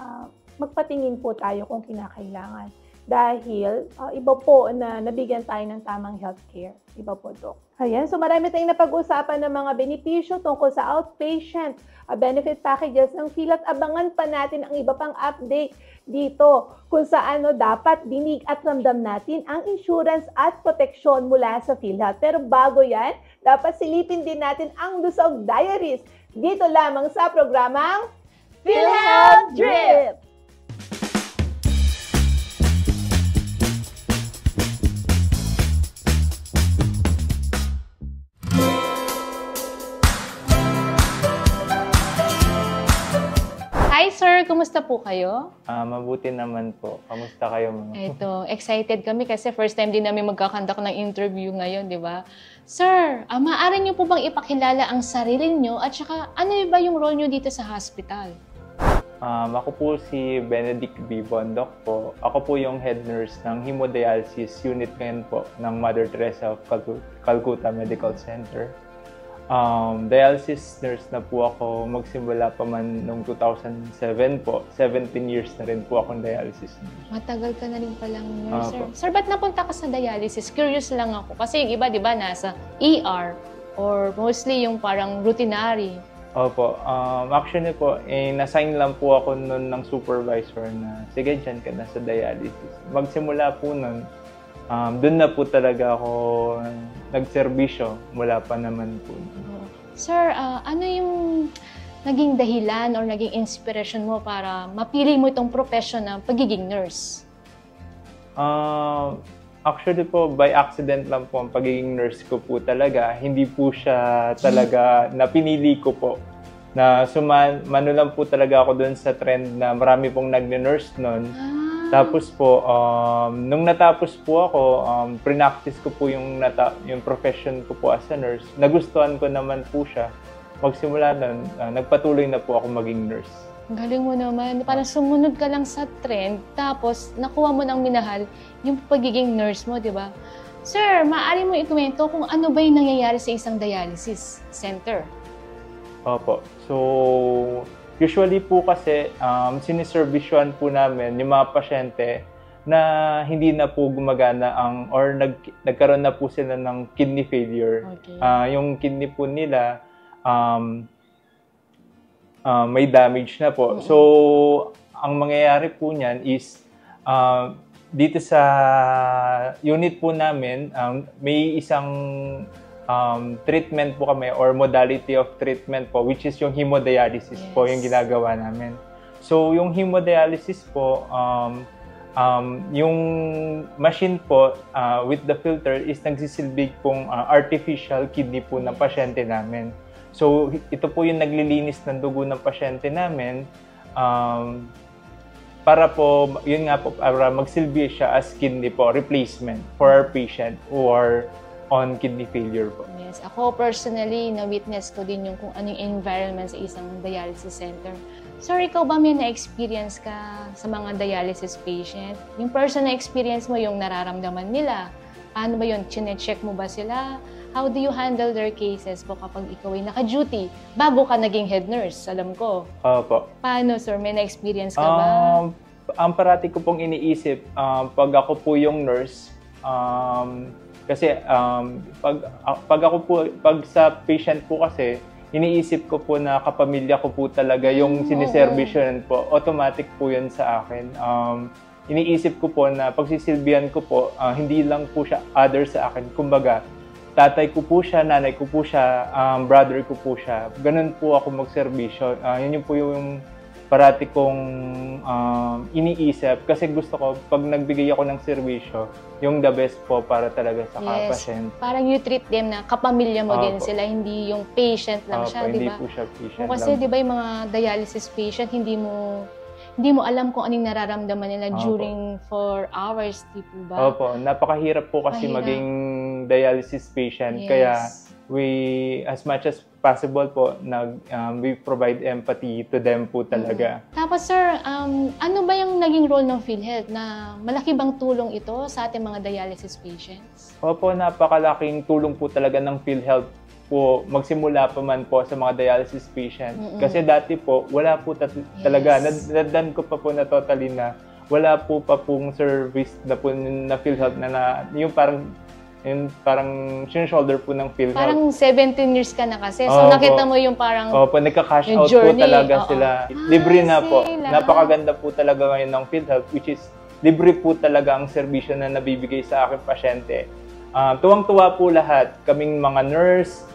magpatingin po tayo kung kinakailangan. dahil iba po na nabigyan tayo ng tamang healthcare. Iba po, Doc. Ayan, so marami tayong napag-usapan ng mga benepisyo tungkol sa outpatient benefit packages ng PhilHealth. Abangan pa natin ang iba pang update dito kung saan dapat dinig at ramdam natin ang insurance at proteksyon mula sa PhilHealth. Pero bago yan, dapat silipin din natin ang Lusog Diaries dito lamang sa programang PhilHealth Drip! Hi sir, kumusta po kayo? Mabuti naman po. Kamusta kayo mga? Ito, excited kami kasi first time din namin magkakandak ng interview ngayon, di ba? Sir, maaari niyo po bang ipakilala ang sarili niyo at saka ano ba yung role niyo dito sa hospital? Ako po si Benedict B. Bondok po. Ako po yung head nurse ng hemodialysis unit ngayon po ng Mother Teresa of Calcutta Medical Center. Dialysis nurse na po ako magsimula pa man noong 2007 po. 17 years na rin po akong dialysis nurse. Matagal ka na rin palang nurse, sir. Sir, ba't napunta ka sa dialysis? Curious lang ako. Kasi yung iba, di ba, nasa ER or mostly yung parang routinary. Opo. Actually po, na-assign lang po ako noon ng supervisor na, sige, dyan ka na sa dialysis. Magsimula po noon, doon na po talaga ako nagserbisyo mula pa naman po. Sir, ano yung naging dahilan or naging inspiration mo para mapili mo itong profession ng pagiging nurse? Actually po, by accident lang po ang pagiging nurse ko po talaga. Hindi po siya talaga na pinili ko po. Na mano lang po talaga ako doon sa trend na marami pong nag-nurse noon. Tapos po, nung natapos po ako, pre-practice ko po yung profession ko po as a nurse. Nagustuhan ko naman po siya. Magsimula nun, nagpatuloy na po ako maging nurse. Galing mo naman. Parang sumunod ka lang sa trend, tapos nakuha mo ng minahal yung pagiging nurse mo, di ba? Sir, maaari mo ikwento kung ano ba yung nangyayari sa isang dialysis center? Opo. So, usually po kasi, siniservisyohan po namin yung mga pasyente na hindi na po gumagana or nagkaroon na po sila ng kidney failure. Okay. Yung kidney po nila, may damage na po. So, ang mangyayari po niyan is, dito sa unit po namin, may isang treatment po kami or modality of treatment po, which is yung hemodialysis po yung ginagawa namin. So, yung hemodialysis po, yung machine po with the filter is nagsisilbig pong artificial kidney po ng pasyente namin. So, ito po yung naglilinis ng dugo ng pasyente namin para po, yun nga po, para magsilbi siya as kidney po, replacement for our patient who are on kidney failure po. Yes. Ako personally, na-witness ko din yung kung ano yung environment sa isang dialysis center. Sir, ikaw ba may na-experience ka sa mga dialysis patient? Yung personal experience mo, yung nararamdaman nila. Paano ba yun? Chine-check mo ba sila? How do you handle their cases po kapag ikaw ay naka-duty bago ka naging head nurse? Alam ko. Opo. Paano, sir? May na-experience ka ba? Ang parati ko pong iniisip, pag ako po yung nurse, kasi pag sa patient po kasi, iniisip ko po na kapamilya ko po talaga yung siniservisyon po. Automatic po yun sa akin. Iniisip ko po na pagsisilbihan ko po, hindi lang po siya other sa akin. Kumbaga, tatay ko po siya, nanay ko po siya, brother ko po siya. Ganun po ako magserbisyo. Yun po yung parati kong iniisip kasi gusto ko pag nagbigay ako ng serbisyo, yung the best po para talaga sa patient. Parang you treat them na kapamilya mo din sila, hindi yung patient lang siya, di ba? Hindi po siya patient kasi di ba yung mga dialysis patient, hindi mo alam kung anong nararamdaman nila during 4 hours, di po ba? Opo, napakahirap po kasi maging dialysis patient. Yes. Kaya we, as much as possible po, we provide empathy to them po talaga. Tapos sir, ano ba yung naging role ng PhilHealth na malaki bang tulong ito sa ating mga dialysis patients? Opo, napakalaking tulong po talaga ng PhilHealth po magsimula pa man po sa mga dialysis patient. Kasi dati po, wala po talaga. Nadan ko pa po na totally na wala po pa pong service na po na PhilHealth yung parang shoulder po ng PhilHealth. Parang 17 years ka na kasi. So, nakita mo yung parang Opo, nagka-cash out journey. po talaga sila. Libre na po. Sila. Napakaganda po talaga ngayon ng PhilHealth, which is libre po talaga ang serbisyo na nabibigay sa aking pasyente. Tuwang-tuwa po lahat, kaming mga nurse,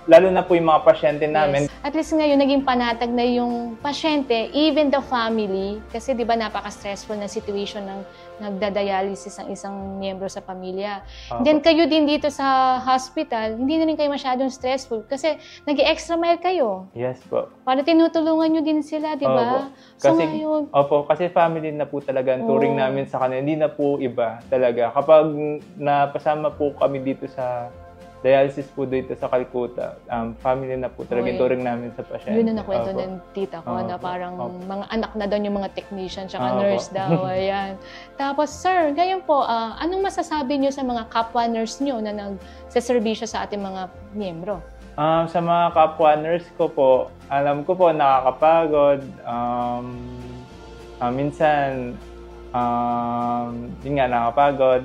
lalo na po yung mga pasyente namin. Yes. At least ngayon, naging panatag na yung pasyente, even the family, kasi di ba napaka-stressful na situation ng nagdadialysis ang isang miyembro sa pamilya. Then kayo din dito sa hospital, hindi na rin kayo masyadong stressful kasi nag-extra mile kayo. Yes po. Para tinutulungan nyo din sila, di ba? So ngayon, kasi family na po talaga ang turing namin sa kanila. Hindi na po iba talaga. Kapag napasama po kami dito sa dialysis po dito sa Calcutta, family na po talaga yung turing namin sa pasyente. Yun na nakwento ng tita ko na parang mga anak na daw yung mga technician tsaka nurse daw. Ayan. Tapos, sir, ngayon po, anong masasabi nyo sa mga kapwa nurse nyo na nagsaservisyo sa ating mga miyembro? Sa mga kapwa nurse ko po, alam ko po nakakapagod. Minsan, yun nga, nakakapagod.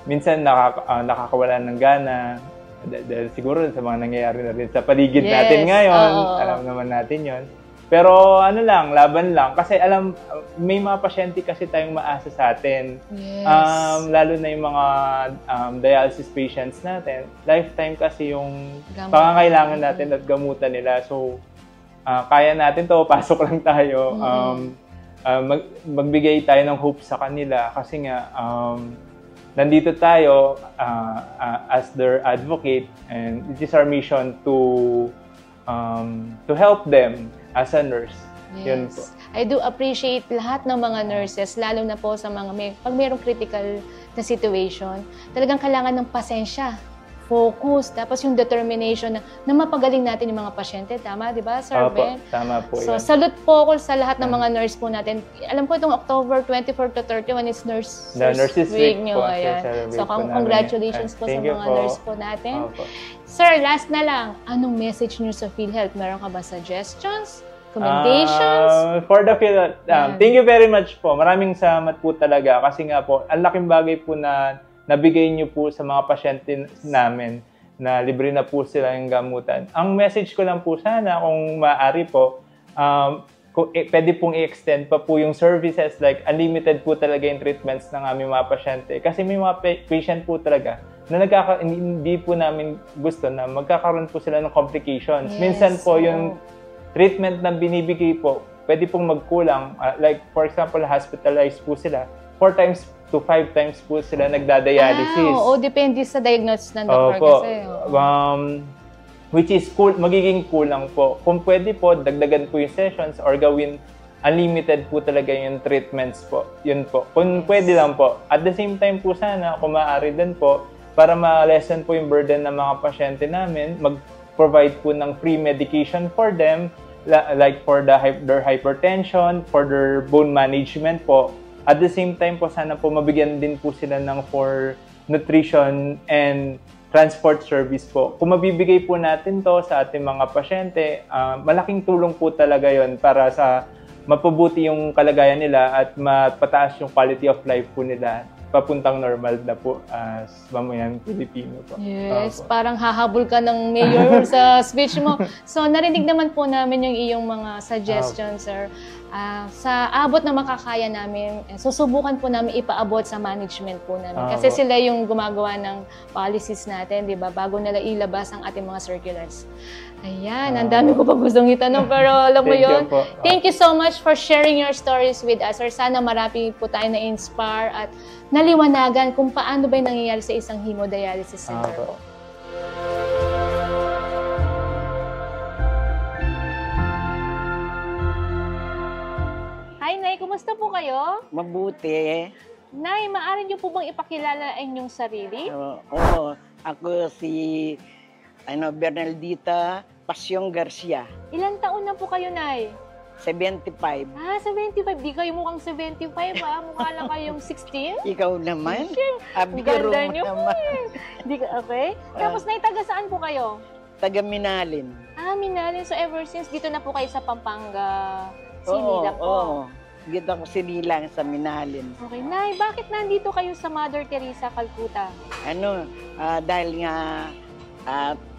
Minsan nakakawala ng gana dahil siguro sa mga nangyayari na rin sa paligid natin ngayon. Alam naman natin yon. Pero laban lang. Kasi may mga pasyente kasi tayong maasa sa atin. Yes. Lalo na yung mga dialysis patients natin. Lifetime kasi yung pangangailangan natin at gamutan nila. So, kaya natin to, pasok lang tayo. Magbigay tayo ng hope sa kanila. Kasi nga, nandito tayo as their advocate, and it is our mission to help them as a nurse. Yes. Yun po. I do appreciate lahat ng mga nurses, lalo na po sa pag mayroong critical na situation, talagang kailangan ng pasensya, focus, tapos yung determination na mapagaling natin yung mga pasyente. Tama, di ba, Sir Ben? Tama po So, yun. salute po ako sa lahat ng mga nurse po natin. Alam ko itong October 24 to 31 is Nurses Week nyo. Ayan. So, congratulations po sa mga nurse po natin. Sir, last na lang, anong message nyo sa PhilHealth? Meron ka ba suggestions? Recommendations? For the PhilHealth, thank you very much po. Maraming salamat po talaga kasi nga po, ang laking bagay po na nabigay niyo po sa mga pasyente namin na libre na po sila yung gamutan. Ang message ko lang po sana, kung maaari po, pwede pong i-extend pa po yung services, like unlimited po talaga yung treatments ng aming mga pasyente. Kasi may mga patient po talaga na hindi po namin gusto na magkakaroon po sila ng complications. Yes. Minsan po yung treatment na binibigay po, pwede pong magkulang. Like for example, hospitalized po sila 4 times to 5 times po sila nagda-dialysis. Depende sa diagnosis ng doctor kasi. Which is magiging kulang po. Kung pwede po, dagdagan po yung sessions or gawin unlimited po talaga yung treatments po. Yun po. Kung pwede lang po. At the same time po sana, kung maaari din po, para ma-lessen po yung burden ng mga pasyente namin, mag-provide po ng free medication for them, like for their hypertension, for their bone management po. At the same time po, sana po mabigyan din po sila ng for nutrition and transport service po. Kung mabibigay po natin to sa ating mga pasyente, malaking tulong po talaga yon para sa mapabuti yung kalagayan nila at mapataas yung quality of life po nila papuntang normal na po as mamayang Pilipino po. Yes, parang hahabol ka ng mayor sa speech mo. So, narinig naman po namin yung iyong mga suggestions, sir. Sa abot na makakaya namin, susubukan po namin ipaabot sa management po namin. Kasi sila yung gumagawa ng policies natin, di ba? Bago nila ilabas ang ating mga circulars. Ayan, ang dami ko pa gustong itanong, pero alam mo yun. Thank you so much for sharing your stories with us. Or sana marami po tayo na-inspire at naliwanagan kung paano ba yung nangyayari sa isang hemodialysis center po. Hi, Nay. Kumusta po kayo? Mabuti. Nay, maaari niyo po bang ipakilala ang inyong sarili? Oo. Ako si Bernaldita Pasyong Garcia. Ilan taon na po kayo, Nay? 75. 75. Di kayo mukhang 75, ha? Mukha lang kayong 16? Ikaw naman. Ganda niyo po eh. Okay. Tapos, Nay, taga saan po kayo? Taga Minalin. Minalin. So, ever since, dito na po kayo sa Pampanga, Sinila po. Oo. Dito ako sinilang sa Minalin. Okay, Nay, bakit nandito kayo sa Mother Teresa, Calcutta? Dahil nga,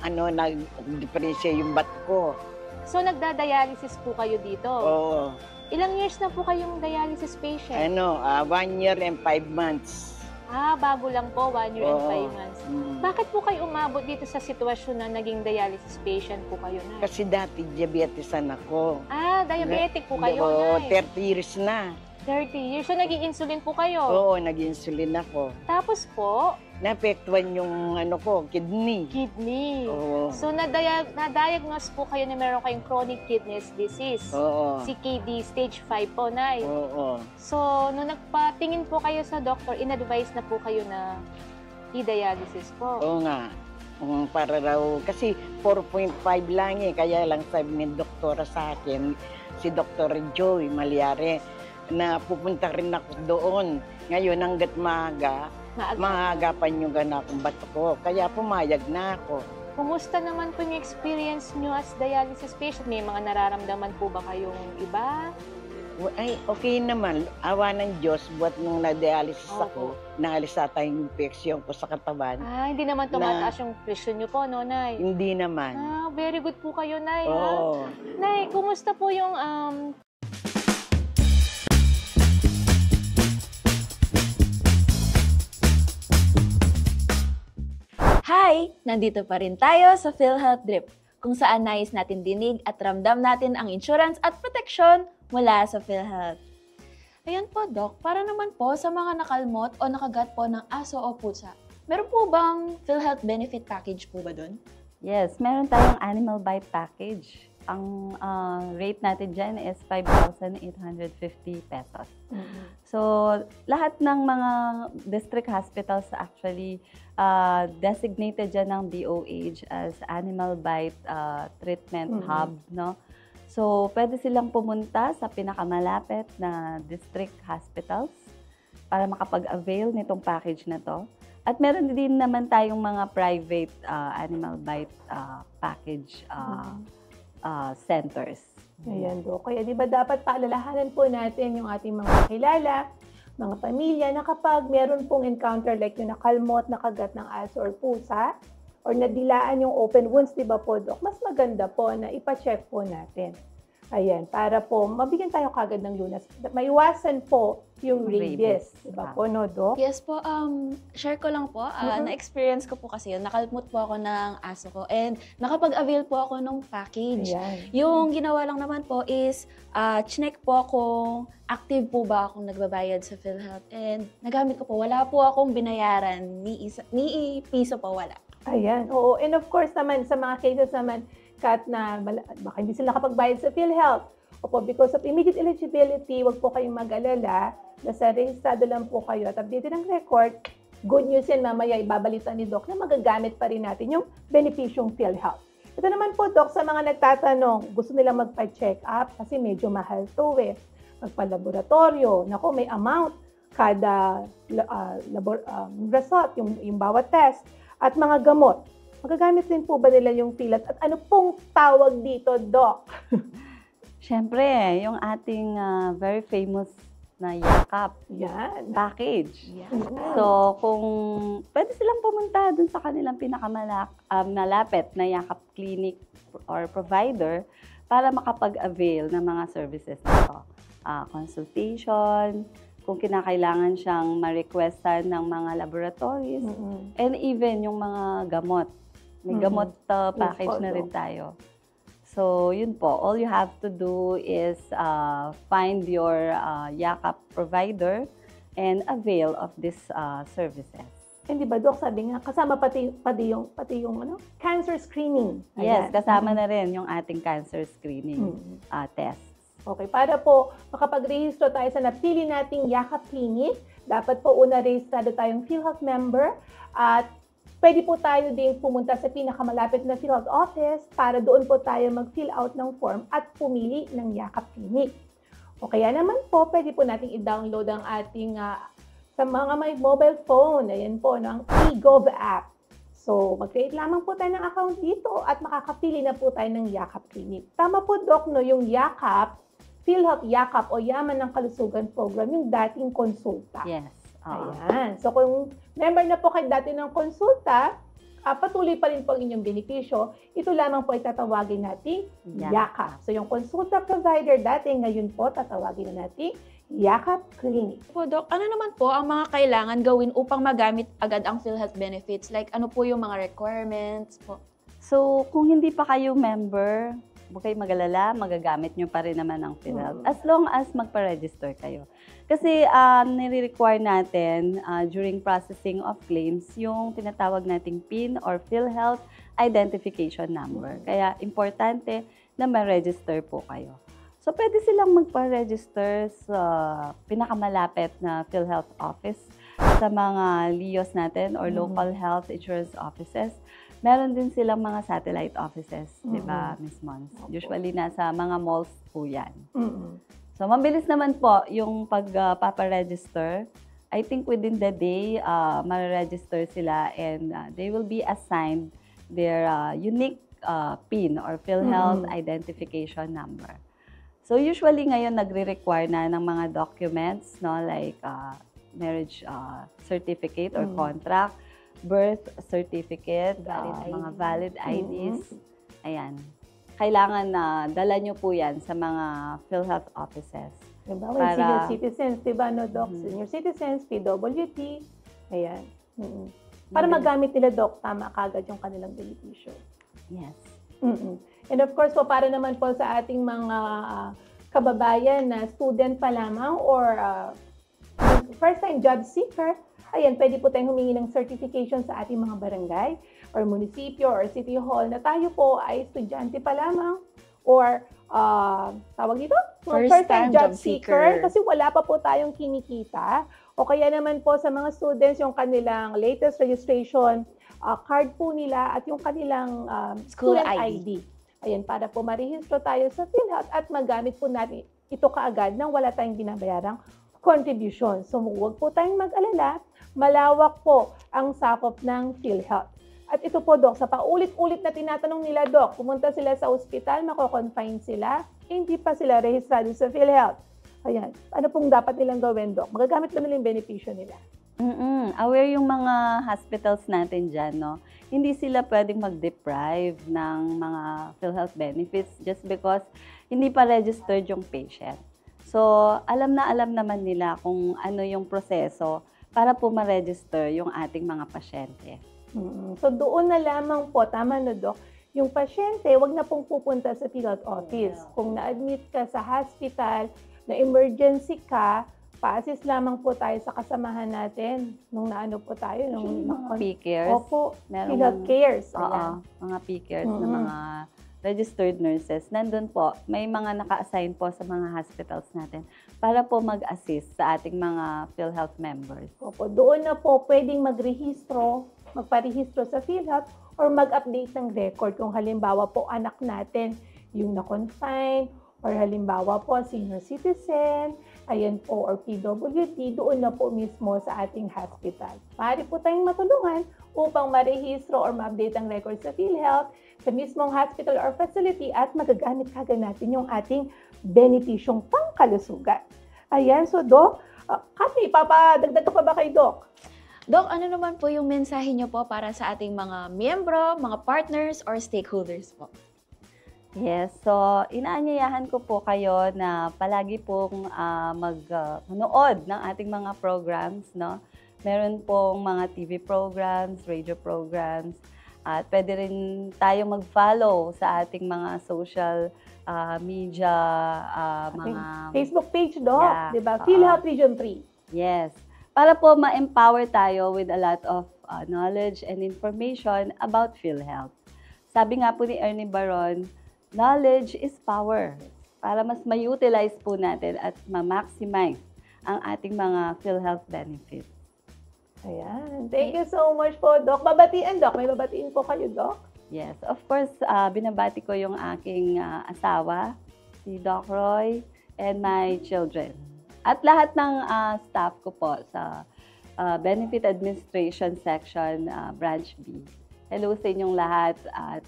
nag-depresya yung bat ko. So, nagda-dialysis po kayo dito? Oo. Ilang years na po kayong dialysis patient? 1 year and 5 months. Bago lang po, 1 year and 5 months. Mm. Bakit po kayo umabot dito sa sitwasyon na naging dialysis patient po kayo, Nay? Kasi dati diabetisan ako. Diabetic po kayo, Oo, Nay. 30 years na. 30 years. So, nag-i-insulin po kayo? Oo, nag-insulin ako. Tapos po? Naapektuhan yung kidney. Kidney. Oo. So, na-diagnose po kayo na meron kayong chronic kidney disease. Oo. CKD, stage 5 po, Nay. Oo. So, nung nagpatingin po kayo sa doctor, in-advise na po kayo na i-dialysis po. Oo nga. Para raw, kasi 4.5 lang kaya lang sabi ng doktora sa akin, si Dr. Joy Malyare, na pupunta rin ako doon. Ngayon, hanggat maagapan yung ganakong bato ko. Kaya pumayag na ako. Kumusta naman po yung experience nyo as dialysis patient? May mga nararamdaman po ba kayong iba? Ay, okay naman. Awa ng Diyos, buat nung na-dialysis ako, naalis ata yung infection ko sa katawan. Hindi naman tumataas yung presyon nyo po, no, Nay? Hindi naman. Very good po kayo, Nay. Oo. Nay, kumusta po yung Hi! Nandito pa rin tayo sa PhilHealth Drip, kung saan nais natin dinig at ramdam natin ang insurance at proteksyon mula sa PhilHealth. Ayan po, Doc, para naman po sa mga nakalmot o nakagat po ng aso o pusa, meron po bang PhilHealth benefit package po ba doon? Yes, meron tayong animal bite package. Ang rate natin dyan is 5,850 pesos. Mm-hmm. So, lahat ng mga district hospitals actually designated dyan ng DOH as animal bite treatment hub, no? So, pwede silang pumunta sa pinakamalapit na district hospitals para makapag-avail nitong package na to. At meron din naman tayong mga private animal bite package centers. Ayan, Dok. Kaya di ba dapat paalalahanan po natin yung ating mga kilala, mga pamilya, na kapag meron pong encounter like yung nakalmot, nakagat ng aso or pusa, or nadilaan yung open wounds, di ba po, Dok? Mas maganda po na ipacheck po natin. Ayan, para po mabigyan tayo kagad ng lunas. Maiwasan po yung rabies. Diba po, no, Dok? Yes po, share ko lang po. Na-experience ko po kasi yun. Nakalmot po ako ng aso ko and nakapag-avail po ako ng package. Ayan. Yung ginawa lang naman po is, chinek po kung active po ba akong nagbabayad sa PhilHealth and nagamit ko po. Wala po akong binayaran. Ni piso po, wala. Ayan, oo. And of course naman, sa mga cases naman, Kat, na baka hindi sila nakapagbayad sa PhilHealth. Opo, because of immediate eligibility, wag po kayong mag-alala. Nasa rehistrado lang po kayo at updated ang record. Good news yan, mamaya ibabalitan ni Doc na magagamit pa rin natin yung benepisyong PhilHealth. Ito naman po, Doc, sa mga nagtatanong, gusto nilang magpa-check up kasi medyo mahal to magpa-laboratorio. Naku, may amount kada result, yung bawat test, at mga gamot. Magagamit din po ba nila yung PhilHealth? At ano pong tawag dito, Doc? Siyempre, yung ating very famous na yakap package. So, kung pwede silang pumunta dun sa kanilang pinakamalapit na yakap clinic or provider para makapag-avail ng mga services nito. Consultation, kung kinakailangan siyang ma-requestan ng mga laboratories, and even yung mga gamot. May gamot package na rin tayo. So, yun po. All you have to do is find your yakap provider and avail of these services. Hindi ba, Doc, sabi nga, kasama pati yung cancer screening. Yes, kasama na rin yung ating cancer screening tests. Okay, para po makapag-rehistro tayo sa napili nating yakap clinic, dapat po una rehistrado tayong PhilHealth member at pwede po tayo din pumunta sa pinakamalapit na PhilHealth office para doon po tayo mag-fill out ng form at pumili ng yakap clinic. O kaya naman po, pwede po nating i-download ang ating sa mga may mobile phone, ayan po, ng eGov app. So, mag-create lamang po tayo ng account dito at makakapili na po tayo ng yakap clinic. Tama po, Doc, no, yung yakap, PhilHealth Yakap o Yaman ng Kalusugan Program, yung dating konsulta. Yes. Ayan. So kung member na po kayo dati ng konsulta, patuloy pa rin po ang inyong benepisyo, ito lamang po ay tatawagin nating Yakap. So yung consulta provider dati, ngayon po tatawagin na nating Yakap Clinic. Po, Doc, ano naman po ang mga kailangan gawin upang magamit agad ang PhilHealth benefits? Like, ano po yung mga requirements po? So, kung hindi pa kayo member, huwag kayong mag-alala, magagamit nyo pa rin naman ang PhilHealth as long as magpa-register kayo. Kasi nire-require natin during processing of claims yung tinatawag nating PIN or PhilHealth Identification Number. Kaya importante na ma-register po kayo. So pwede silang magpa-register sa pinakamalapit na PhilHealth office sa mga LIOS natin or local health insurance offices. Meron din silang mga satellite offices, di ba, Ms. Mons? Usually nasa mga malls po yan. So, mabilis naman po yung pagpaparegister. I think within the day, ma-register sila and they will be assigned their unique PIN or PhilHealth Identification Number. So, usually ngayon nagre-require na ng mga documents, no, like marriage certificate or contract, birth certificate, mga valid IDs. Ayan. Kailangan na dala nyo po yan sa mga PhilHealth offices. Diba? Para senior citizens, diba, no, Doc? Senior citizens, PWT, ayan. Para magamit nila, Doc, tama kagad yung kanilang benepisyo. Yes. And of course po, para naman po sa ating mga kababayan na student pa lamang or first-time job seeker, ayan, pwede po tayong humingi ng certification sa ating mga barangay or munisipyo or city hall na tayo po ay estudyante pa lamang or tawag dito? First-time job seeker kasi wala pa po tayong kinikita o kaya naman po sa mga students yung kanilang latest registration card po nila at yung kanilang student ID. Ayan, para po marehistro tayo sa PhilHealth at magamit po natin ito kaagad nang wala tayong binabayarang contribution. So huwag po tayong mag-alala, malawak po ang sakop ng PhilHealth. At ito po, Doc, sa paulit-ulit na tinatanong nila, Doc, pumunta sila sa ospital, mako-confine sila, hindi pa sila rehistrado sa PhilHealth. Ayan, ano pong dapat nilang gawin, Doc? Magagamit ba nila yung benepisyo nila? Aware yung mga hospitals natin dyan, no? Hindi sila pwedeng mag-deprive ng mga PhilHealth benefits just because hindi pa registered yung patient. So, alam naman nila kung ano yung proseso para po ma-register yung ating mga pasyente. So, doon na lamang po, tama na, Doc, yung pasyente, wag na pong pupunta sa PhilHealth office. Kung na-admit ka sa hospital, na emergency ka, pa-assist lamang po tayo sa kasamahan natin nung naano po tayo. Nung PCares. Opo, PhilHealth Cares. Mga PCares na mga registered nurses. Nandun po, may mga naka-assign po sa mga hospitals natin para po mag-assist sa ating mga PhilHealth members. Opo, doon na po pwedeng magparehistro sa PhilHealth or mag-update ng record kung halimbawa po anak natin yung na-confine or halimbawa po senior citizen, ayan po, or PWD, doon na po mismo sa ating hospital. Maaari po tayong matulungan upang marehistro or ma-update ang record sa PhilHealth sa mismong hospital or facility at magagamit kagad natin yung ating benepisyong pangkalusugan. Ayan, so Doc, Kathy, papadagdag pa ba kay Doc? Doc, ano naman po yung mensahe niyo po para sa ating mga miyembro, mga partners, or stakeholders po? Yes, so inaanyayahan ko po kayo na palagi pong manood ng ating mga programs, no? Meron pong mga TV programs, radio programs, at pwede rin tayo mag-follow sa ating mga social media, mga Facebook page, Doc, di ba? PhilHealth Region 3. Yes. Para po ma-empower tayo with a lot of knowledge and information about PhilHealth. Sabi nga po ni Ernie Baron, knowledge is power. Para mas ma-utilize po natin at ma-maximize ang ating mga PhilHealth benefits. Ayan. Thank you so much po, Doc. Babatiin, Doc. May babatiin po kayo, Doc? Yes. Of course, binabati ko yung aking asawa, si Doc Roy, and my children. At lahat ng staff ko po sa Benefit Administration Section, Branch B. Hello sa inyong lahat at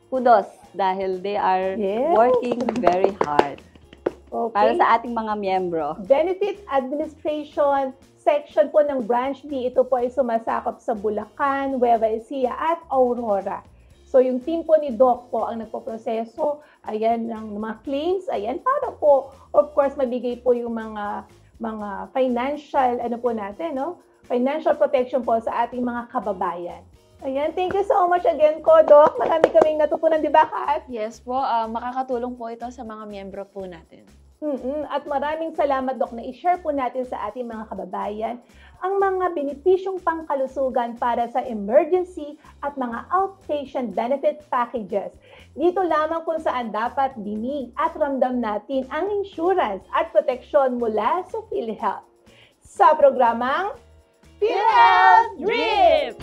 kudos dahil they are working very hard. Okay. Para sa ating mga miyembro. Benefit Administration section po ng Branch D, ito po ay sumasakop sa Bulacan, Nueva Ecija at Aurora. So yung team po ni Doc po ang nagpoproseso, ayan, ng mga claims, ayan, para po, of course, mabigay po yung mga financial, ano po natin, no? Financial protection po sa ating mga kababayan. Ayan, thank you so much again ko, Doc. Marami kaming natutunan, di ba, Kat? Yes po, makakatulong po ito sa mga miyembro po natin. At maraming salamat, Doc, na i-share po natin sa ating mga kababayan ang mga benepisyong pangkalusugan para sa emergency at mga outpatient benefit packages. Dito lamang kung saan dapat dinig at ramdam natin ang insurance at proteksyon mula sa PhilHealth. Sa programang PhilHealth Drip!